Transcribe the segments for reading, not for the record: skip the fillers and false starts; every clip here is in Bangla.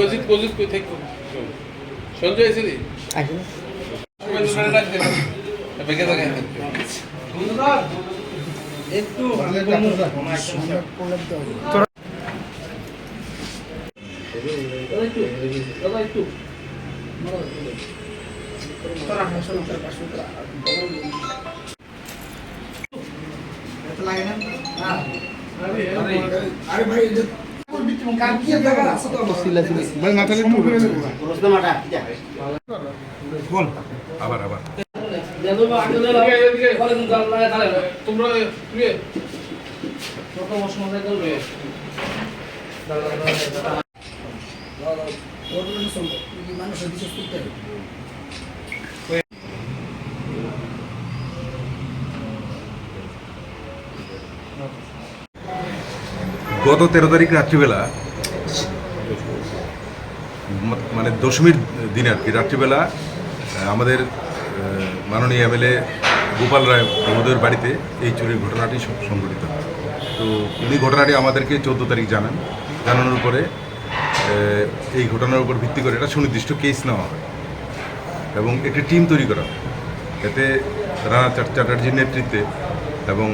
অজিত অজিত কই থাকো সঞ্জয় এসেলি একটু আরে ভাই আবার আবার তোমরা গত 13 তারিখ রাত্রিবেলা মানে দশমীর দিন আর কি রাত্রিবেলা আমাদের মাননীয় এমএলএ গোপাল রায় মহোদয়ের বাড়িতে এই চুরির ঘটনাটি সংঘটিত হয়। তো উনি ঘটনাটি আমাদেরকে 14 তারিখ জানানোর পরে এই ঘটনার উপর ভিত্তি করে একটা সুনির্দিষ্ট কেস নেওয়া হয় এবং একটি টিম তৈরি করা হয়। এতে রানা চ্যাটার্জির নেতৃত্বে এবং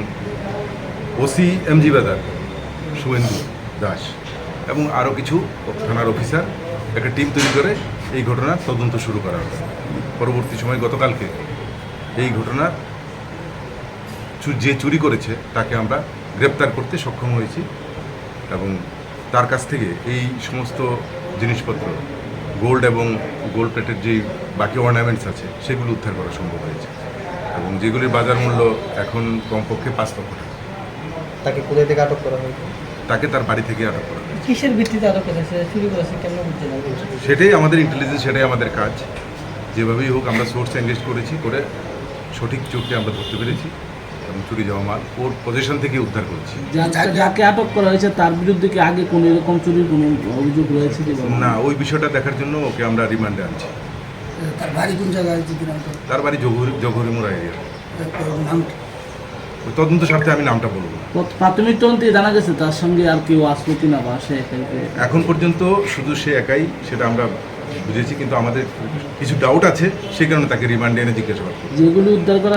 ওসি এমজি বাজার শুভেন্দু দাস এবং আরও কিছু থানার অফিসার একটা টিম তৈরি করে এই ঘটনার তদন্ত শুরু করা হয়। পরবর্তী সময় গতকালকে এই ঘটনার যে চুরি করেছে তাকে আমরা গ্রেপ্তার করতে সক্ষম হয়েছি এবং তার কাছ থেকে এই সমস্ত জিনিসপত্র গোল্ড এবং গোল্ড প্লেটের যেই বাকি অর্নামেন্টস আছে সেগুলো উদ্ধার করা সম্ভব হয়েছে এবং যেগুলির বাজার মূল্য এখন কমপক্ষে 5 লক্ষ টাকা। তাকে কোথায় থেকে আটক করা হয়েছে? তাকে তার বাড়ি থেকে আটক করা হয়েছে। কিসের ভিত্তিতে আটক করেছে, চুরি করেছে, কেমন বুঝতে পারবে? সেটাই আমাদের ইন্টেলিজেন্স, সেটাই আমাদের কাজ। যেভাবেই হোক আমরা সোর্স এঙ্গেজ করেছি, করে সঠিক চোরকে আমরা ধরতে পেরেছি এবং চুরি যাওয়া মাল ওর পজিশন থেকে উদ্ধার করেছি। যাকে আটক করা হয়েছে তার বিরুদ্ধে কি আগে কোনো এরকম চুরির কোনো অভিযোগ রয়েছে? না, ওই বিষয়টা দেখার জন্য ওকে আমরা রিমান্ডে আনছি। তার বাড়ি কোন জায়গায়? তার বাড়ি জঘরিমুড়া এরিয়া। তদন্ত স্বার্থে আমি নামটা বলবো না। প্রাথমিক তদন্তে জানা গেছে তার সঙ্গে আর কেউ আসলো কিনা বা সে এখন পর্যন্ত শুধু সে একাই, সেটা আমরা বুঝেছি, কিন্তু আমাদের কিছু ডাউট আছে, সেই কারণে তাকে রিমান্ডে এনে জিজ্ঞাসাবাদ করছি। যেগুলি উদ্ধার করা